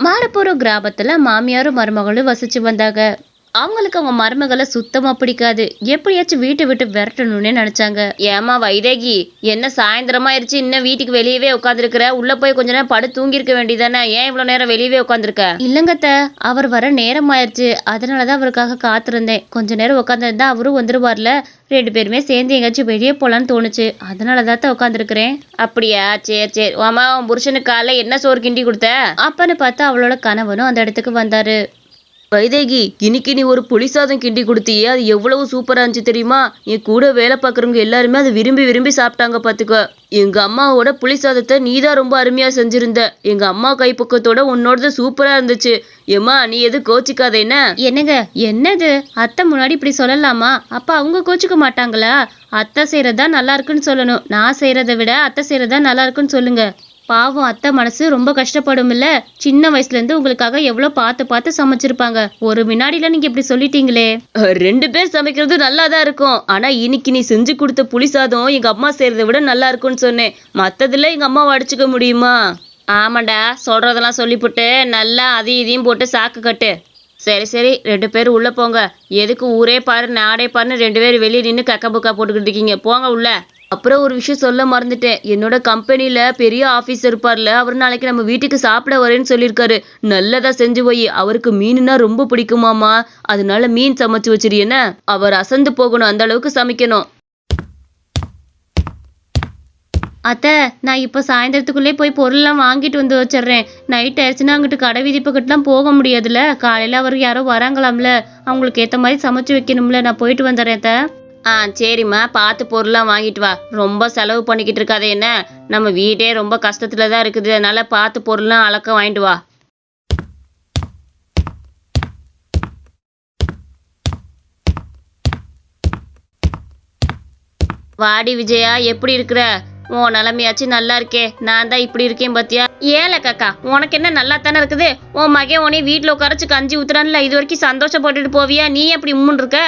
மாடப்பூர் கிராமத்துல மாமியாரும் மருமகளும் வசிச்சு வந்தாங்க. அவங்களுக்கு அவங்க மருமகளை சுத்தமா பிடிக்காது. எப்படியாச்சும் வீட்டை விட்டு விரட்டணும்னு நினைச்சாங்க. ஏமா வைதேகி, என்ன சாயந்தரமா ஆயிடுச்சு, இன்னும் வீட்டுக்கு வெளியவே உட்காந்துருக்குற? உள்ள போய் கொஞ்ச நேரம் படு தூங்கி இருக்க வேண்டியதானே, ஏன் இவ்வளவு நேரம் வெளியவே உட்காந்துருக்க? இல்லங்கத்த, அவர் வர நேரம் ஆயிடுச்சு, அதனாலதான் அவருக்காக காத்திருந்தேன். கொஞ்ச நேரம் உட்காந்துருந்தா அவரும் வந்துருவார்ல, 2 பேருமே சேர்ந்து எங்கேயாச்சும் வெளியே போலான்னு தோணுச்சு, அதனாலதான் உட்காந்துருக்கிறேன். அப்படியா, சரி சரி. ஆமா, உன் புருஷனுக்கு காலைல என்ன சோறு கிண்டி கொடுத்த? அப்பன்னு பார்த்தா அவளோட கணவனும் அந்த இடத்துக்கு வந்தாரு. வைதேகி, இன்னைக்கு நீ ஒரு புளி சாதம் கிண்டி கொடுத்தியே, அது எவ்வளவு சூப்பரா இருந்துச்சு தெரியுமா? என் கூட வேலை பார்க்குறவங்க எல்லாருமே அதை விரும்பி விரும்பி சாப்பிட்டாங்க பாத்துக்க. எங்க அம்மாவோட புளி சாதத்தை நீ தான் ரொம்ப அருமையா செஞ்சிருந்த. எங்க அம்மா கைப்பக்கத்தோட உன்னோடது சூப்பரா இருந்துச்சு. ஏமா, நீ எது கோச்சிக்காத என்ன? என்னங்க, என்னது அத்தை முன்னாடி இப்படி சொல்லலாமா? அப்ப அவங்க கோச்சிக்க மாட்டாங்களா? அத்தை செய்யறதா நல்லா இருக்குன்னு சொல்லணும், நான் செய்யறதை விட அத்தை செய்யறதா நல்லா இருக்குன்னு சொல்லுங்க. பாவம், அத்தை மனசு ரொம்ப கஷ்டப்படும் இல்ல. சின்ன வயசுல இருந்து உங்களுக்காக எவ்வளவு பார்த்து பார்த்து சமைச்சிருப்பாங்க. ஒரு வினாடியில நீங்க இப்படி சொல்லிட்டீங்களே. 2 பேர் சமைக்கிறது நல்லா தான் இருக்கும். ஆனா இன்னைக்கு நீ செஞ்சு கொடுத்த புளி சாதம் எங்க அம்மா செய்யறதை விட நல்லா இருக்கும்னு சொன்னேன். மத்ததுல எங்க அம்மாவை அடிச்சுக்க முடியுமா? ஆமாண்டா, சொல்றதெல்லாம் சொல்லிப்புட்டு நல்லா அதையும் இதையும் போட்டு சாக்கு கட்டு. சரி சரி, 2 பேரும் உள்ள போங்க. எதுக்கு ஊரே பாரு நாடே பாருன்னு 2 பேரும் வெளியே நின்று கக்க புக்கா போட்டுக்கிட்டு இருக்கீங்க, போங்க உள்ள. அப்புறம் ஒரு விஷயம் சொல்ல மறந்துட்டேன். என்னோட கம்பெனில பெரிய ஆபீசர் இருப்பார்ல, அவர் நாளைக்கு நம்ம வீட்டுக்கு சாப்பிட வரேன்னு சொல்லியிருக்காரு. நல்லதா செஞ்சு வை. அவருக்கு மீனுன்னா ரொம்ப பிடிக்குமாமா, அதனால மீன் சமைச்சு வச்சிருக்கேன்னு. அவர் அசந்து போகணும், அந்த அளவுக்கு சமைக்கணும். அத்தை, நான் இப்போ சாயந்தரத்துக்குள்ளே போய் பொருள்லாம் வாங்கிட்டு வந்து வச்சிடுறேன். நைட் ஆயிடுச்சுன்னா அங்கிட்டு கடை வீதி பக்கத்துலாம் போக முடியாதுல்ல. காலையில அவருக்கு யாரோ வராங்களாம்ல, அவங்களுக்கு ஏற்ற மாதிரி சமைச்சு வைக்கணும்ல. நான் போயிட்டு வந்துடுறேன் அத்தை. சரிம்மா, பார்த்து பொருள்லாம் வாங்கிட்டு வா. ரொம்ப செலவு பண்ணிக்கிட்டு இருக்காதே என்ன? நம்ம வீடே ரொம்ப கஷ்டத்துல தான் இருக்குது, அதனால பார்த்து பொருள்லாம் அழக்க வாங்கிட்டு வா. வாடி விஜயா, எப்படி இருக்கிற? உன் நிலைமையாச்சும் நல்லா இருக்கே, நான் தான் இப்படி இருக்கேன் பாத்தியா? ஏல காக்கா, உனக்கு என்ன நல்லா தானே இருக்குது? உன் மகன் உனே வீட்டுல உட்காரச்சு கஞ்சி ஊத்துறான்ல, இது வரைக்கும் சந்தோஷப்பட்டுட்டு போவியா? நீ எப்படி உம்முன்னு இருக்க?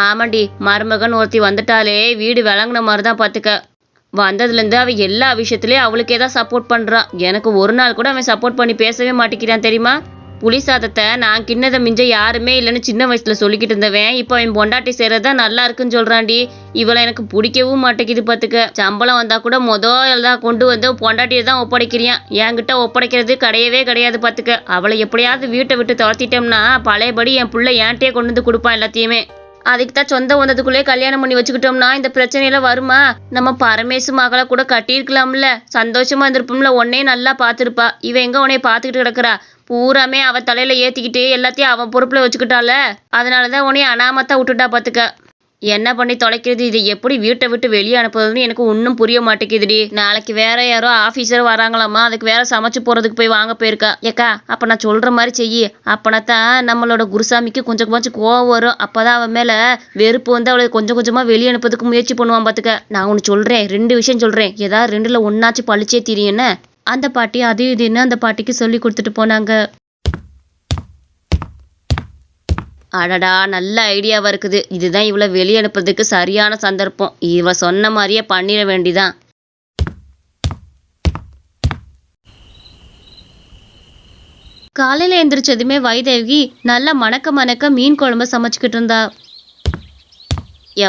ஆமாண்டி, மருமகன் ஒருத்தி வந்துட்டாலே வீடு விளங்குன மாதிரிதான் பாத்துக்க. வந்ததுலேருந்து அவன் எல்லா விஷயத்துலயும் அவளுக்கே தான் சப்போர்ட் பண்றான். எனக்கு ஒரு நாள் கூட அவன் சப்போர்ட் பண்ணி பேசவே மாட்டேங்கிறான் தெரியுமா? புளி சாதத்தை நான் கிண்ணதை மிஞ்ச யாருமே இல்லைன்னு சின்ன வயசுல சொல்லிக்கிட்டு இருந்தவன் இப்போ அவன் பொண்டாட்டி செய்யறதா நல்லா இருக்குன்னு சொல்றான்டி. இவளை எனக்கு பிடிக்கவும் மாட்டேங்குது பாத்துக்க. சம்பளம் வந்தா கூட தான் கொண்டு வந்து பொண்டாட்டியை தான் ஒப்படைக்கிறியான். என்கிட்ட ஒப்படைக்கிறது கிடையவே கிடையாது பாத்துக்க. அவளை எப்படியாவது வீட்டை விட்டு துரத்திட்டோம்னா பழையபடி என் பிள்ளை ஏன்ட்டே கொண்டு வந்து கொடுப்பான் எல்லாத்தையுமே. அதுக்கு தான் சொந்த வந்ததுக்குள்ளே கல்யாணம் பண்ணி வச்சுக்கிட்டோம்னா இந்த பிரச்சனையெல்லாம் வருமா? நம்ம பரமேசு மகளை கூட கட்டியிருக்கலாம்ல, சந்தோஷமா இருந்திருப்போம்ல. உன்னையே நல்லா பார்த்துருப்பா. இவன் எங்க உன்னைய பார்த்துக்கிட்டு கிடக்குறா? பூராமே அவ தலையில ஏத்திக்கிட்டு எல்லாத்தையும் அவன் பொறுப்புல வச்சுக்கிட்டால, அதனாலதான் உன்னைய அனாமத்தா விட்டுட்டா பாத்துக்க. என்ன பண்ணி தொலைக்கிறது? இது எப்படி வீட்டை விட்டு வெளியே அனுப்புறதுன்னு எனக்கு ஒன்றும் புரிய மாட்டேங்குதுடி. நாளைக்கு வேற யாரோ ஆஃபீஸர் வராங்களாமா, அதுக்கு வேற சமைச்சு போறதுக்கு போய் வாங்க போயிருக்கா. ஏக்கா, அப்ப நான் சொல்ற மாதிரி செய்யி. அப்பனாத்தான் நம்மளோட குருசாமிக்கு கொஞ்சம் கொஞ்சம் கோவம் வரும். அப்பதான் அவன் மேல வெறுப்பு வந்து அவளை கொஞ்சம் கொஞ்சமா வெளியே அனுப்புறதுக்கு முயற்சி பண்ணுவான் பாத்துக்க. நான் ஒன்று சொல்றேன், 2 விஷயம் சொல்றேன், ஏதாவது 2ல ஒன்னாச்சு பழிச்சே தெரியும்னு. அந்த பாட்டி அது இதுன்னு அந்த பாட்டிக்கு சொல்லி கொடுத்துட்டு போனாங்க. அடடா, நல்ல ஐடியாவா இருக்குது. இதுதான் இவளை வெளியே அனுப்புறதுக்கு சரியான சந்தர்ப்பம். இவ சொன்ன மாதிரியே பண்ணிட வேண்டிதான். காலையில எந்திரிச்சதுமே வைதேகி நல்லா மணக்க மணக்க மீன் குழம்பு சமைச்சுக்கிட்டு இருந்தா.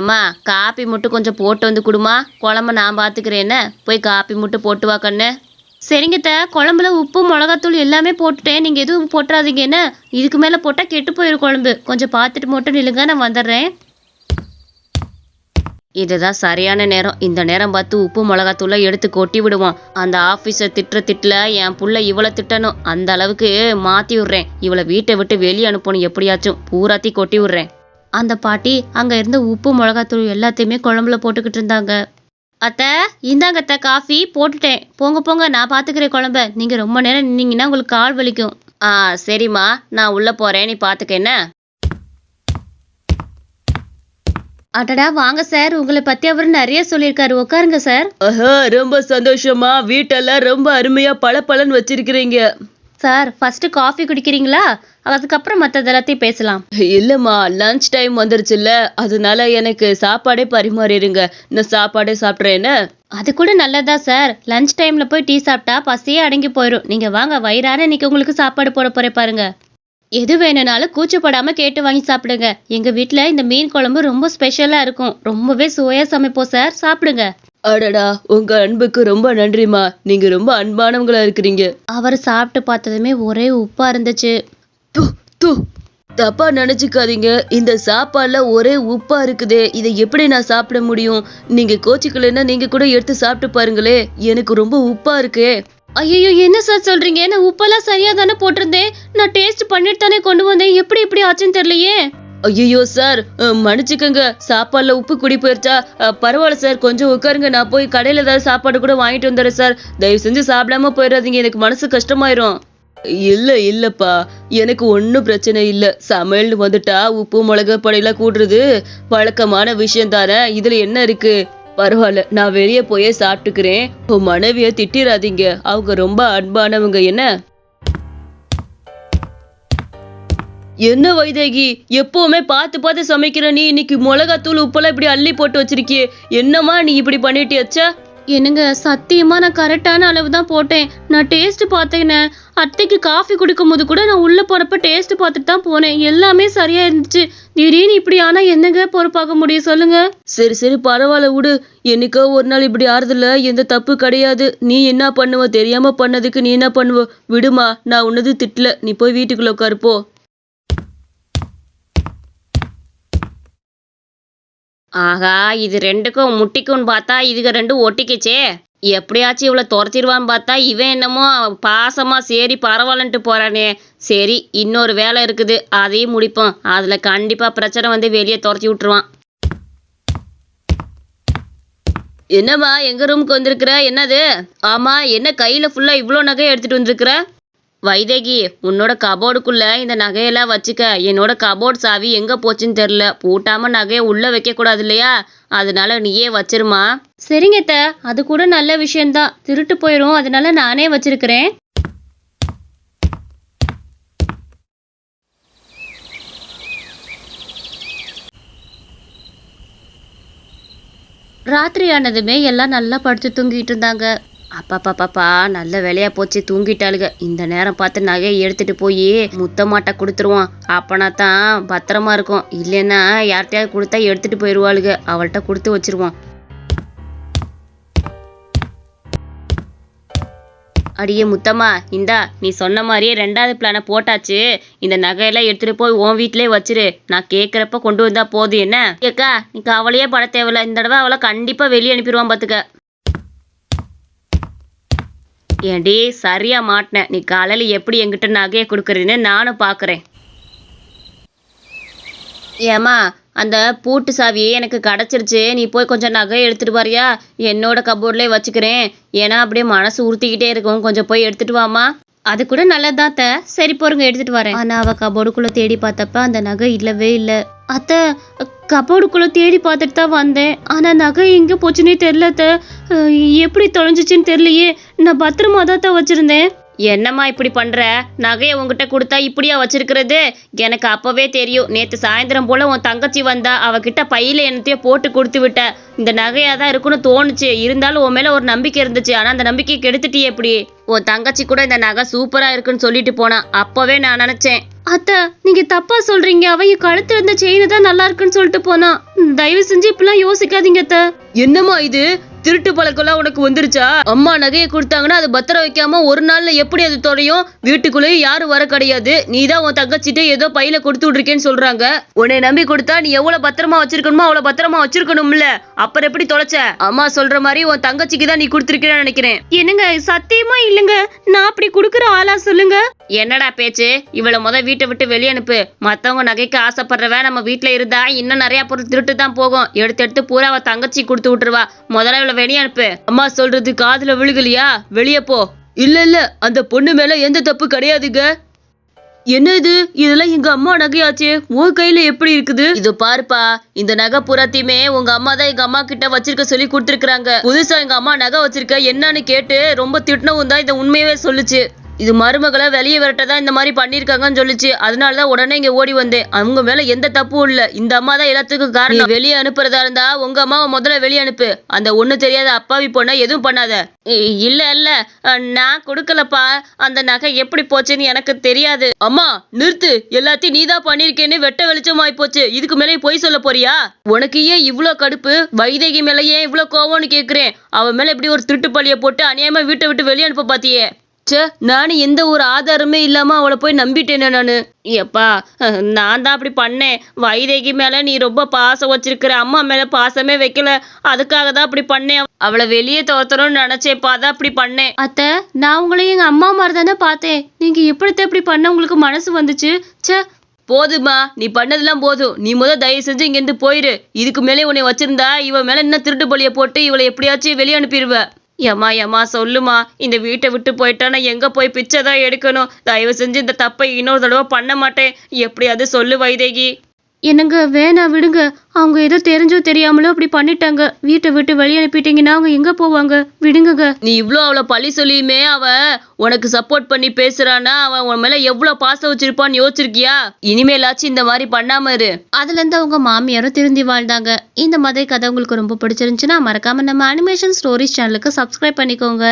ஏம்மா, காப்பி மட்டும் கொஞ்சம் போட்டு வந்து கொடுமா. குழம்பு நான் பாத்துக்கிறேன்னு. போய் காப்பி மட்டும் போட்டு வா கண்ணு. சரிங்கத்த, குழம்புல உப்பு மிளகாத்தூள் எல்லாமே போட்டுட்டேன், நீங்க எதுவும் போட்டுறாதீங்க என்ன. இதுக்கு மேல போட்டா கெட்டு போயிடும் குழம்பு. கொஞ்சம் பார்த்துட்டு மட்டும் நில்லுங்க, நான் வந்துடுறேன். இதுதான் சரியான நேரம். இந்த நேரம் பார்த்து உப்பு மிளகாத்தூளை எடுத்து கொட்டி விடுவோம். அந்த ஆஃபீஸர் திட்டுல என் புள்ள இவளை திட்டணும், அந்த அளவுக்கு மாத்தி விடுறேன். இவளை வீட்டை விட்டு வெளியே அனுப்பணும், எப்படியாச்சும் பூராத்தி கொட்டி விடுறேன். அந்த பாட்டி அங்க இருந்த உப்பு மிளகாத்தூள் எல்லாத்தையுமே குழம்புல போட்டுக்கிட்டு இருந்தாங்க. அத்தை, இந்தாங்க அத்தை, காஃபி போட்டுட்டேன். போங்க போங்க, நான் பாத்துக்கிறேன் குழம்ப. நீங்க ரொம்ப நேரம் நின்னீங்கன்னா உங்களுக்கு கால் வலிக்கும். சரிம்மா, நான் உள்ள போறேன், நீ பாத்துக்க என்ன. அடடா, வாங்க சார், உங்களை பத்தி அவர் நிறைய சொல்லியிருக்காரு, உட்காருங்க சார். ரொம்ப சந்தோஷமா. வீட்டெல்லாம் ரொம்ப அருமையா பளபளன்னு வச்சிருக்கிறீங்க. சார் ஃபர்ஸ்ட் காஃபி குடிக்கிறீங்களா? அதுக்கப்புறம் மற்றது எல்லாத்தையும் பேசலாம். இல்லம்மா, லஞ்ச் டைம் வந்துருச்சுல்ல, அதனால எனக்கு சாப்பாடே பரிமாறிடுங்க. நான் சாப்பாடே சாப்பிட்றேன் என்ன? அது கூட நல்லதா சார். லஞ்ச் டைம்ல போய் டீ சாப்பிட்டா பசியே அடங்கி போயிடும். நீங்க வாங்க, வயிறார இன்னைக்கு உங்களுக்கு சாப்பாடு போட போறேன் பாருங்க. எது வேணும்னாலும் கூச்சப்படாம கேட்டு வாங்கி சாப்பிடுங்க. எங்க வீட்ல இந்த மீன் குழம்பு ரொம்ப ஸ்பெஷலா இருக்கும். ரொம்பவே சுவையா சமைப்போம் சார், சாப்பிடுங்க. அடடா, உங்க அன்புக்கு ரொம்ப நன்றிம்மா. நீங்க ரொம்ப அன்பானவங்களா இருக்கிறீங்க. அவர் சாப்பிட்டு பார்த்ததுமே ஒரே உப்பா இருந்துச்சு. தூ தூ தப்பா நினைச்சுக்காதீங்க. இந்த சாப்பாடுல ஒரே உப்பா இருக்குதே, இதை எப்படி நான் சாப்பிட முடியும்? நீங்க கோச்சிக்கலைன்னா நீங்க கூட எடுத்து சாப்பிட்டு பாருங்களே. எனக்கு ரொம்ப உப்பா இருக்கே. ஐயோ, என்ன சார் சொல்றீங்க? நான் உப்பெல்லாம் சரியா தானே போட்டிருந்தேன். நான் டேஸ்ட் பண்ணிட்டு தானே கொண்டு வந்தேன். எப்படி இப்படி ஆச்சுன்னு தெரியலையே. ஐயோ சார், மன்னிச்சுக்கோங்க. சாப்பாடுல உப்பு குடி போயிருச்சா? பரவாயில்ல சார், கொஞ்சம் உட்காருங்க. நான் போய் கடையில ஏதாவது சாப்பாடு கூட வாங்கிட்டு வந்துடுறேன் சார். தயவு செஞ்சு சாப்பிடாம போயிடாதீங்க, எனக்கு மனசு கஷ்டமாயிரும். இல்லப்பா, எனக்கு ஒன்றும் பிரச்சனை இல்லை. சமையல்னு வந்துட்டா உப்பு மிளகு பொடியெல்லாம் கூடுறது வழக்கமான விஷயம் தானே. இதுல என்ன இருக்கு? பரவாயில்ல, நான் வெளியே போயே சாப்பிட்டுக்கிறேன். உன் மனைவிய திட்டிராதீங்க, அவங்க ரொம்ப அன்பானவங்க. என்ன வைதேகி, எப்பவுமே பார்த்து பார்த்து சமைக்கிற நீ இன்னைக்கு மிளகாத்தூள் உப்பெல்லாம் இப்படி அள்ளி போட்டு வச்சிருக்கியே, என்னம்மா நீ இப்படி பண்ணிட்டியாச்சா? என்னங்க, சத்தியமா நான் கரெக்டான அளவு தான் போட்டேன். நான் டேஸ்ட் பார்த்தேனே. அத்தைக்கு காஃபி குடிக்கும் போது கூட நான் உள்ள போறப்ப டேஸ்ட் பார்த்துட்டு தான் போனேன். எல்லாமே சரியா இருந்துச்சு. திடீர்னு இப்படி ஆனா என்னங்க பொறுப்பாக்க முடியும் சொல்லுங்க? சரி பரவாயில்ல விடு. என்னைக்கோ ஒரு நாள் இப்படி ஆறுதுல எந்த தப்பு கிடையாது. நீ என்ன பண்ணுவ? தெரியாம பண்ணதுக்கு நீ என்ன பண்ணுவ? விடுமா, நான் உன்னது திட்டல. நீ போய் வீட்டுக்குள்ள உட்காருப்போ. ஆகா, இது ரெண்டுக்கும் முட்டிக்கும்னு பார்த்தா இதுக ரெண்டும் ஒட்டிக்கிச்சே. எப்படியாச்சும் இவ்வளோ துரத்திடுவான்னு பார்த்தா இவன் என்னமோ பாசமா சரி பரவாயில்லன்ட்டு போறானே. சரி, இன்னொரு வேலை இருக்குது, அதையும் முடிப்போம். அதுல கண்டிப்பா பிரச்சனை வந்து வெளியே துரத்தி விட்டுருவான். என்னம்மா, எங்க ரூமுக்கு வந்திருக்கிற? என்னது? ஆமா, என்ன கையில ஃபுல்லா இவ்வளோ நகையை எடுத்துட்டு வந்திருக்கிற? வைதேகி, உன்னோட கபோர்டுக்குள்ள இந்த நகையெல்லாம் வச்சுக்க. என்னோட கபோர்டு சாவி எங்க போச்சுன்னு தெரியல. பூட்டாம நகையை உள்ள வைக்க கூடாது இல்லையா? அதனால நீயே வச்சிருமா. சரிங்க அத்தை, அது கூட நல்ல விஷயம்தான். திருட்டு போயிடும், அதனால நானே வச்சிருக்கிறேன். ராத்திரி ஆனதுமே எல்லாம் நல்லா படுத்து தூங்கிட்டு இருந்தாங்க. அப்பாப்பாப்பா, நல்ல வேலையா போச்சு, தூங்கிட்டாளுங்க. இந்த நேரம் பார்த்து நகையை எடுத்துட்டு போய் முத்தமாட்ட கொடுத்துருவான். அப்பனா தான் பத்திரமா இருக்கும். இல்லைன்னா யார்கிட்டயாவது கொடுத்தா எடுத்துட்டு போயிடுவாளுங்க. அவள்கிட்ட கொடுத்து வச்சிருவான். அடியே முத்தம்மா, இந்தா நீ சொன்ன மாதிரியே 2வது பிளானை போட்டாச்சு. இந்த நகையெல்லாம் எடுத்துட்டு போய் உன் வீட்டிலே வச்சிரு. நான் கேட்குறப்ப கொண்டு வந்தா போதும். என்ன கேக்கா, நீ கவலையே பட தேவையில்ல. இந்த தடவை அவளை கண்டிப்பா வெளியே அனுப்பிடுவான் பார்த்துக்க. ஏண்டி, சரியா மாட்டினேன். நீ காலையில எப்படி என்கிட்ட நகையை கொடுக்குறேன்னு நானும் பார்க்குறேன். ஏம்மா, அந்த பூட்டு சாவி எனக்கு கிடச்சிருச்சு. நீ போய் கொஞ்சம் நகையை எடுத்துட்டு வரியா? என்னோட கபோர்ட்லேயே வச்சுக்கிறேன். ஏன்னா அப்படியே மனசு உறுத்திக்கிட்டே இருக்கும். கொஞ்சம் போய் எடுத்துட்டு வாமா. அது கூட நல்லதா அத்தை. சரி போருங்க, எடுத்துட்டு வரேன். ஆனா அவ கபோர்டுக்குள்ள தேடி பார்த்தப்ப அந்த நகை இல்லவே இல்லை. அத்தை, கபோர்டுக்குள்ள தேடி பார்த்துட்டு தான் வந்தேன். ஆனா நகை எங்க போச்சுன்னே தெரியல அத்தை. எப்படி தொலைஞ்சிச்சுன்னு தெரியலையே. நான் பத்திரமா தான் வச்சிருந்தேன். என்னம்மா இப்படி பண்ற? நகையை உங்ககிட்ட கொடுத்தா இப்படியா வச்சிருக்கிறது? எனக்கு அப்பவே தெரியும். நேத்து சாயந்தரம் போல உன் தங்கச்சி வந்தா, அவகிட்ட பையில என்னத்தையோ போட்டு கொடுத்து விட்ட. இந்த நகையா தான் இருக்குன்னு தோணுச்சு. இருந்தாலும் உன் மேல ஒரு நம்பிக்கை இருந்துச்சு. ஆனா அந்த நம்பிக்கையை கெடுத்துட்டியே எப்படி? உன் தங்கச்சி கூட இந்த நகை சூப்பரா இருக்குன்னு சொல்லிட்டு போனா. அப்பவே நான் நினைச்சேன். அத்தை, நீங்க தப்பா சொல்றீங்க. அவ கழுத்துல இருந்த செயின் தான் நல்லா இருக்குன்னு சொல்லிட்டு போனா. தயவு செஞ்சு இப்பெல்லாம் யோசிக்காதீங்க அத்தை. என்னம்மா இது? திருட்டு பழக்கம்லாம் உனக்கு வந்துருச்சா? அம்மா நகையை கொடுத்தாங்கன்னா அது பத்திரம் வைக்காம ஒரு நாள்ல எப்படி அது தொலையும்? வீட்டுக்குள்ளேயே யாரும் வர கிடையாது. நீ தான் உன் தங்கச்சிட்டு ஏதோ பையில கொடுத்து விட்டுருக்கேன்னு சொல்றாங்க. உன்னை நம்பி கொடுத்தா நீ எவ்வளவு பத்திரமா வச்சிருக்கணுமோ அவ்வளவு பத்திரமா வச்சிருக்கணும்ல. அப்புறம் எப்படி தொலைச்ச? அம்மா சொல்ற மாதிரி உன் தங்கச்சிக்கு தான் நீ கொடுத்துருக்கேன்னு நினைக்கிறேன். என்னங்க, சத்தியமா இல்லைங்க. நான் அப்படி கொடுக்குற ஆளா சொல்லுங்க? என்னடா பேச்சு? இவ்வளவு வீட்டை விட்டு வெளியே அனுப்பு. மத்தவங்க நகைக்கு ஆசைப்படுறவ நம்ம வீட்டுல இருந்தா இன்னும் நிறைய பொருள் திருட்டு தான் போகும். எடுத்து பூரா அவ தங்கச்சி கொடுத்து விட்டுருவா. முதல்ல வெளியே அனுப்பு. அம்மா சொல்றது காதுல விழுகலையா? வெளியே போ. இல்ல, அந்த பொண்ணு மேல எந்த தப்பு கிடையாதுங்க. என்னது இதெல்லாம்? எங்க அம்மா நகையாச்சே, உன் கையில எப்படி இருக்குது? இது பாருப்பா, இந்த நகை புறாத்தையுமே உங்க அம்மா தான் எங்க அம்மா கிட்ட வச்சிருக்க சொல்லி கொடுத்துருக்காங்க. புதுசா எங்க அம்மா நகை வச்சிருக்க என்னன்னு கேட்டு ரொம்ப திட்டினவும் தான் இந்த உண்மையவே சொல்லுச்சு. இது மருமகளை வெளியே விரட்டதான் இந்த மாதிரி பண்ணிருக்காங்கன்னு சொல்லிச்சு. அதனாலதான் உடனே இங்க ஓடி வந்தேன். அவங்க மேல எந்த தப்பும் இல்ல. இந்த அம்மா தான் எல்லாத்துக்கும் காரணம். வெளியே அனுப்புறதா இருந்தா உங்க அம்மாவை முதல்ல வெளியே அனுப்பு. அந்த ஒண்ணு தெரியாத அப்பாவி பொண்ண எதுவும் பண்ணாத. இல்ல நான் கொடுக்கலப்பா. அந்த நகை எப்படி போச்சுன்னு எனக்கு தெரியாது. அம்மா நிறுத்து. எல்லாத்தையும் நீதான் பண்ணிருக்கேன்னு வெட்ட வெளிச்சமாயி போச்சு. இதுக்கு மேலே பொய் சொல்ல போறியா? உனக்கு ஏன் இவ்ளோ கடுப்பு? வைதேகி மேல ஏன் இவ்ளோ கோவம்னு கேக்குறேன். அவன் மேல இப்படி ஒரு திருட்டு பழிய போட்டு அநியாயமா வீட்டை விட்டு வெளியே அனுப்ப பாத்தியே. நானும் எந்த ஒரு ஆதாரமே இல்லாம அவளை போய் நம்பிட்டேனே நானு. எப்பா நான் தான் அப்படி பண்ணேன். வைதேகி மேல நீ ரொம்ப பாசம் வச்சிருக்கிற. அம்மா மேல பாசமே வைக்கல. அதுக்காக தான் அப்படி பண்ணேன். அவளை வெளியே துரத்தணும்னு நினைச்சேப்பா. அதான் அப்படி பண்ணேன். அத்தை, நான் உங்களை எங்க அம்மா மாதிரி தானே பார்த்தேன். நீங்க எப்படித்தான் இப்படி பண்ண உங்களுக்கு மனசு வந்துச்சு? ச்சே. போதுமா, நீ பண்ணதெல்லாம் போதும். நீ தயவு செஞ்சு இங்க இருந்து போயிரு. இதுக்கு மேலே உன்னை வச்சிருந்தா இவ மேல இன்னும் திருட்டு பழிய போட்டு இவளை எப்படியாச்சும் வெளியே அனுப்பிடுவ. ஏமா சொல்லுமா. இந்த வீட்டை விட்டு போயிட்டா நான் எங்க போய் பிச்சை தான் எடுக்கணும். தயவு செஞ்சு இந்த தப்பை இன்னொரு தடவை பண்ண மாட்டேன். எப்படியாவது சொல்லு வைதேகி. என்னங்க, வேணாம் விடுங்க. அவங்க ஏதோ தெரிஞ்சோ தெரியாமலோ அப்படி பண்ணிட்டாங்க. வீட்டை விட்டு வெளியே அனுப்பிட்டீங்கன்னா அவங்க எங்க போவாங்க? விடுங்க. நீ இவ்ளோ அவளை பழி சொல்லியுமே அவ உனக்கு சப்போர்ட் பண்ணி பேசுறானா? அவன் உன் மேல எவ்வளவு பாசம் வச்சிருப்பான்னு யோசிச்சிருக்கியா? இனிமேலாச்சும் இந்த மாதிரி பண்ணாம இரு. அதுல இருந்து அவங்க மாமியாரும் திருந்தி வாழ்ந்தாங்க. இந்த மாதிரி கதை உங்களுக்கு ரொம்ப பிடிச்சிருந்துச்சுன்னா மறக்காம நம்ம அனிமேஷன் ஸ்டோரிஸ் சேனலுக்கு சப்ஸ்கிரைப் பண்ணிக்கோங்க.